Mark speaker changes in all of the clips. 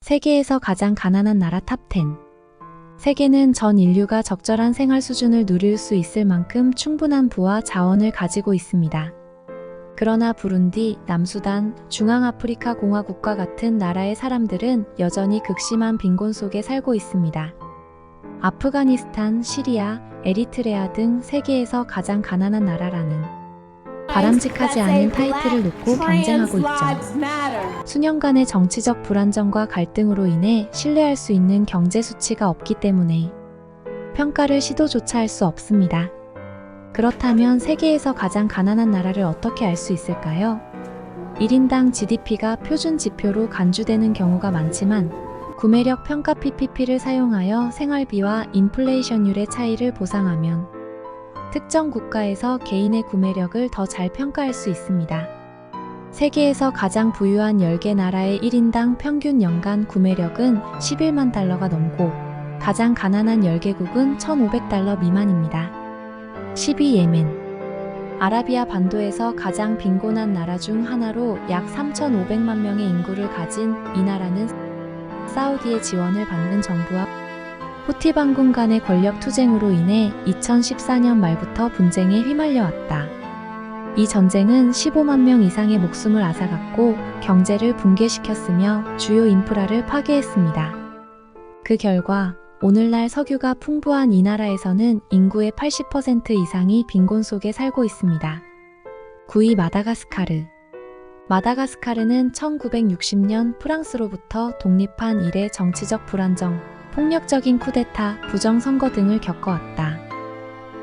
Speaker 1: 세계에서 가장 가난한 나라 탑10. 세계는 전 인류가 적절한 생활 수준을 누릴 수 있을 만큼 충분한 부와 자원을 가지고 있습니다. 그러나 부룬디, 남수단, 중앙아프리카 공화국과 같은 나라의 사람들은 여전히 극심한 빈곤 속에 살고 있습니다. 아프가니스탄, 시리아, 에리트레아 등 세계에서 가장 가난한 나라라는 바람직하지 않은 타이틀을 놓고 경쟁하고 있죠. 수년간의 정치적 불안정과 갈등으로 인해 신뢰할 수 있는 경제 수치가 없기 때문에 평가를 시도조차 할 수 없습니다. 그렇다면 세계에서 가장 가난한 나라를 어떻게 알 수 있을까요? 1인당 GDP가 표준 지표로 간주되는 경우가 많지만 구매력 평가 PPP를 사용하여 생활비와 인플레이션율의 차이를 보상하면 특정 국가에서 개인의 구매력을 더 잘 평가할 수 있습니다. 세계에서 가장 부유한 10개 나라의 1인당 평균 연간 구매력은 11만 달러가 넘고 가장 가난한 10개국은 1,500달러 미만입니다. 12. 예멘. 아라비아 반도에서 가장 빈곤한 나라 중 하나로 약 3,500만 명의 인구를 가진 이 나라는 사우디의 지원을 받는 정부와 후티 반군 간의 권력 투쟁으로 인해 2014년 말부터 분쟁에 휘말려 왔다. 이 전쟁은 15만 명 이상의 목숨을 앗아갔고 경제를 붕괴시켰으며 주요 인프라를 파괴했습니다. 그 결과 오늘날 석유가 풍부한 이 나라에서는 인구의 80% 이상이 빈곤 속에 살고 있습니다. 9위 마다가스카르. 마다가스카르는 1960년 프랑스로부터 독립한 이래 정치적 불안정, 폭력적인 쿠데타, 부정선거 등을 겪어왔다.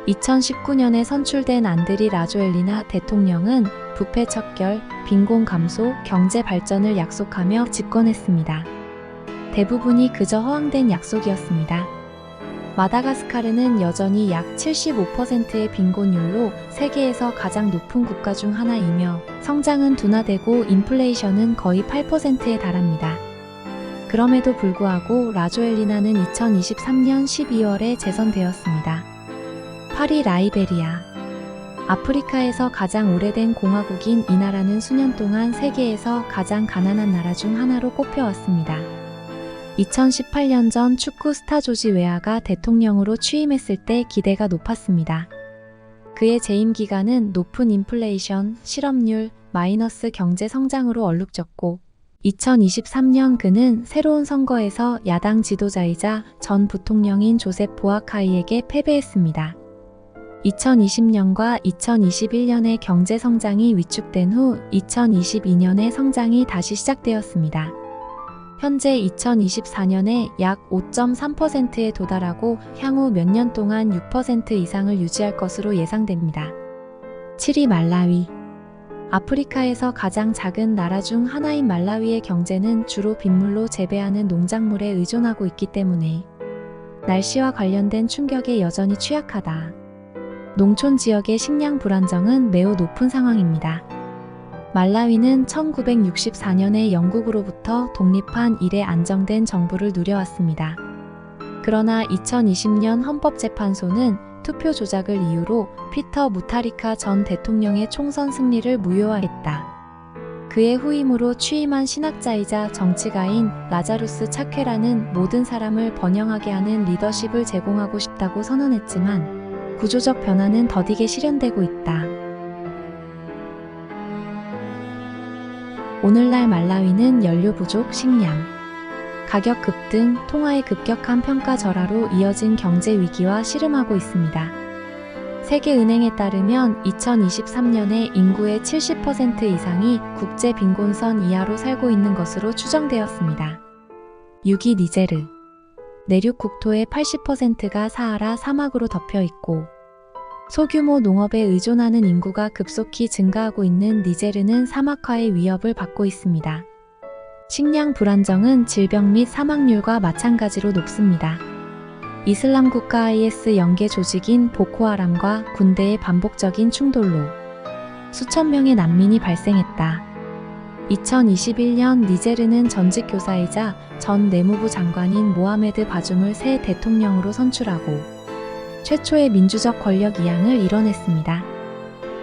Speaker 1: 2019년에 선출된 안드리 라조엘리나 대통령은 부패 척결, 빈곤 감소, 경제 발전을 약속하며 집권했습니다. 대부분이 그저 허황된 약속이었습니다. 마다가스카르는 여전히 약 75%의 빈곤율로 세계에서 가장 높은 국가 중 하나이며 성장은 둔화되고 인플레이션은 거의 8%에 달합니다. 그럼에도 불구하고 라조엘리나는 2023년 12월에 재선되었습니다. 8위 라이베리아. 아프리카에서 가장 오래된 공화국인 이 나라는 수년 동안 세계에서 가장 가난한 나라 중 하나로 꼽혀왔습니다. 2018년 전 축구 스타 조지 웨아가 대통령으로 취임했을 때 기대가 높았습니다. 그의 재임 기간은 높은 인플레이션, 실업률, 마이너스 경제 성장으로 얼룩졌고 2023년 그는 새로운 선거에서 야당 지도자이자 전 부통령인 조셉 보아카이에게 패배했습니다. 2020년과 2021년의 경제 성장이 위축된 후 2022년에 성장이 다시 시작되었습니다. 현재 2024년에 약 5.3%에 도달하고 향후 몇 년 동안 6% 이상을 유지할 것으로 예상됩니다. 7위 말라위. 아프리카에서 가장 작은 나라 중 하나인 말라위의 경제는 주로 빗물로 재배하는 농작물에 의존하고 있기 때문에 날씨와 관련된 충격에 여전히 취약하다. 농촌 지역의 식량 불안정은 매우 높은 상황입니다. 말라위는 1964년에 영국으로부터 독립한 이래 안정된 정부를 누려왔습니다. 그러나 2020년 헌법재판소는 투표 조작을 이유로 피터 무타리카 전 대통령의 총선 승리를 무효화했다. 그의 후임으로 취임한 신학자이자 정치가인 라자루스 차케라는 모든 사람을 번영하게 하는 리더십을 제공하고 싶다고 선언했지만 구조적 변화는 더디게 실현되고 있다. 오늘날 말라위는 연료 부족, 식량 가격 급등, 통화의 급격한 평가 절하로 이어진 경제 위기와 씨름하고 있습니다. 세계은행에 따르면 2023년에 인구의 70% 이상이 국제 빈곤선 이하로 살고 있는 것으로 추정되었습니다. 6위 니제르. 내륙 국토의 80%가 사하라 사막으로 덮여 있고 소규모 농업에 의존하는 인구가 급속히 증가하고 있는 니제르는 사막화의 위협을 받고 있습니다. 식량 불안정은 질병 및 사망률과 마찬가지로 높습니다. 이슬람 국가 IS 연계 조직인 보코하람과 군대의 반복적인 충돌로 수천 명의 난민이 발생했다. 2021년 니제르는 전직 교사이자 전 내무부 장관인 모하메드 바줌을 새 대통령으로 선출하고 최초의 민주적 권력 이양을 이뤄냈습니다.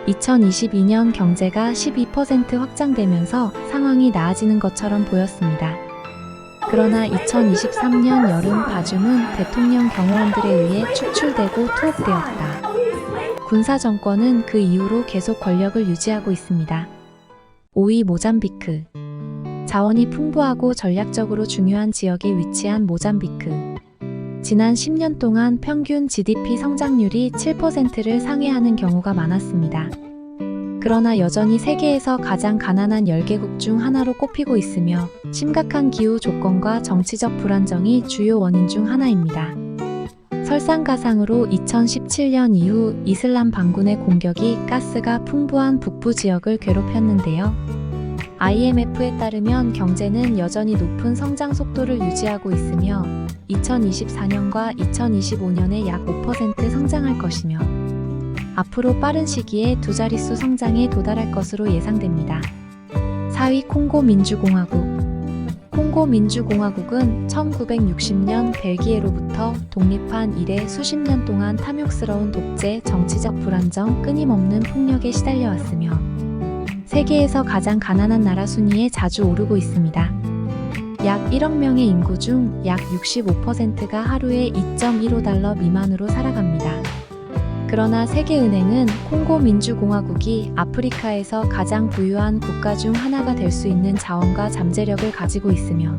Speaker 1: 2022년 경제가 12% 확장되면서 상황이 나아지는 것처럼 보였습니다. 그러나 2023년 여름 바줌은 대통령 경호원들에 의해 축출되고 투옥되었다. 군사 정권은 그 이후로 계속 권력을 유지하고 있습니다. 5위 모잠비크. 자원이 풍부하고 전략적으로 중요한 지역에 위치한 모잠비크. 지난 10년 동안 평균 GDP 성장률이 7%를 상회하는 경우가 많았습니다. 그러나 여전히 세계에서 가장 가난한 10개국 중 하나로 꼽히고 있으며 심각한 기후 조건과 정치적 불안정이 주요 원인 중 하나입니다. 설상가상으로 2017년 이후 이슬람 반군의 공격이 가스가 풍부한 북부 지역을 괴롭혔는데요. IMF에 따르면 경제는 여전히 높은 성장 속도를 유지하고 있으며 2024년과 2025년에 약 5% 성장할 것이며 앞으로 빠른 시기에 두 자릿수 성장에 도달할 것으로 예상됩니다. 4위 콩고 민주공화국. 콩고 민주공화국은 1960년 벨기에로부터 독립한 이래 수십 년 동안 탐욕스러운 독재, 정치적 불안정, 끊임없는 폭력에 시달려왔으며 세계에서 가장 가난한 나라 순위에 자주 오르고 있습니다. 약 1억 명의 인구 중 약 65%가 하루에 2.15달러 미만으로 살아갑니다. 그러나 세계은행은 콩고 민주공화국이 아프리카에서 가장 부유한 국가 중 하나가 될 수 있는 자원과 잠재력을 가지고 있으며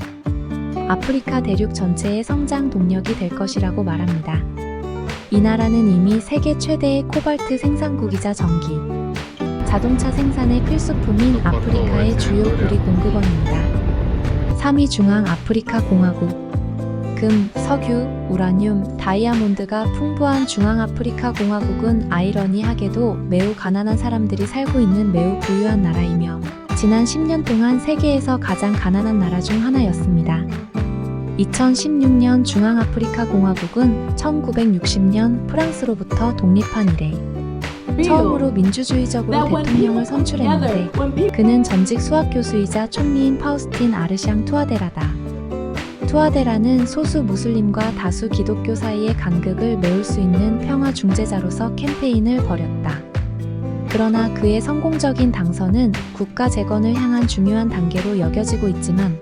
Speaker 1: 아프리카 대륙 전체의 성장 동력이 될 것이라고 말합니다. 이 나라는 이미 세계 최대의 코발트 생산국이자 전기, 자동차 생산의 필수품인 아프리카의 주요 구리 공급원입니다. 3위 중앙아프리카 공화국. 금, 석유, 우라늄, 다이아몬드가 풍부한 중앙아프리카 공화국은 아이러니하게도 매우 가난한 사람들이 살고 있는 매우 부유한 나라이며 지난 10년 동안 세계에서 가장 가난한 나라 중 하나였습니다. 2016년 중앙아프리카 공화국은 1960년 프랑스로부터 독립한 이래 처음으로 민주주의적으로 대통령을 선출했는데 그는 전직 수학교수이자 총리인 파우스틴 아르샹 투아데라다. 투아데라는 소수 무슬림과 다수 기독교 사이의 간극을 메울 수 있는 평화 중재자로서 캠페인을 벌였다. 그러나 그의 성공적인 당선은 국가 재건을 향한 중요한 단계로 여겨지고 있지만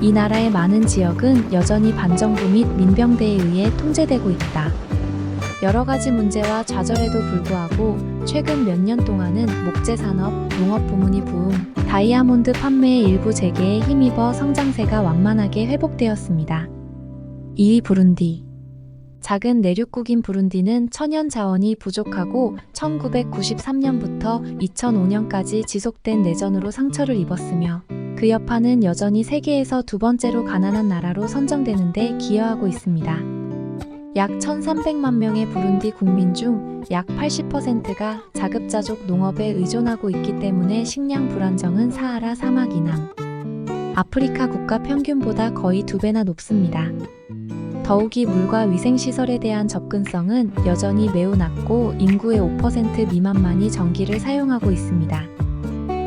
Speaker 1: 이 나라의 많은 지역은 여전히 반정부 및 민병대에 의해 통제되고 있다. 여러 가지 문제와 좌절에도 불구하고 최근 몇 년 동안은 목재산업, 농업 부문이 부흥, 다이아몬드 판매의 일부 재개에 힘입어 성장세가 완만하게 회복되었습니다. 2위 부룬디. 작은 내륙국인 부룬디는 천연 자원이 부족하고 1993년부터 2005년까지 지속된 내전으로 상처를 입었으며 그 여파는 여전히 세계에서 두 번째로 가난한 나라로 선정되는 데 기여하고 있습니다. 약 1,300만 명의 부룬디 국민 중 약 80%가 자급자족 농업에 의존하고 있기 때문에 식량 불안정은 사하라 사막 이남 아프리카 국가 평균보다 거의 2배나 높습니다. 더욱이 물과 위생시설에 대한 접근성은 여전히 매우 낮고 인구의 5% 미만만이 전기를 사용하고 있습니다.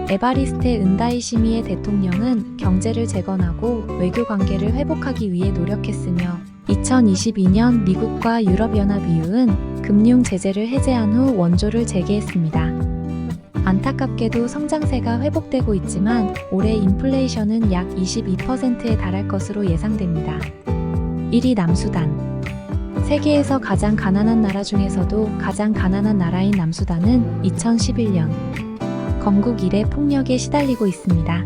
Speaker 1: 에바리스테 은다이시미의 대통령은 경제를 재건하고 외교 관계를 회복하기 위해 노력했으며 2022년 미국과 유럽연합 EU는 금융 제재를 해제한 후 원조를 재개했습니다. 안타깝게도 성장세가 회복되고 있지만 올해 인플레이션은 약 22%에 달할 것으로 예상됩니다. 1위 남수단. 세계에서 가장 가난한 나라 중에서도 가장 가난한 나라인 남수단은 2011년 건국 이래 폭력에 시달리고 있습니다.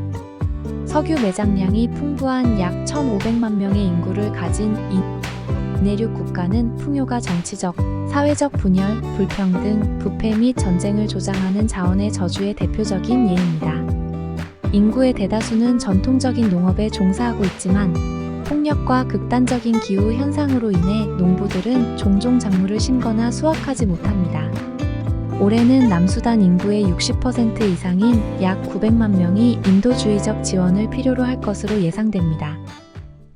Speaker 1: 석유 매장량이 풍부한 약 1,500만 명의 인구를 가진 이 내륙 국가는 풍요가 정치적, 사회적 분열, 불평등, 부패 및 전쟁을 조장하는 자원의 저주의 대표적인 예입니다. 인구의 대다수는 전통적인 농업에 종사하고 있지만 폭력과 극단적인 기후 현상으로 인해 농부들은 종종 작물을 심거나 수확하지 못합니다. 올해는 남수단 인구의 60% 이상인 약 900만 명이 인도주의적 지원을 필요로 할 것으로 예상됩니다.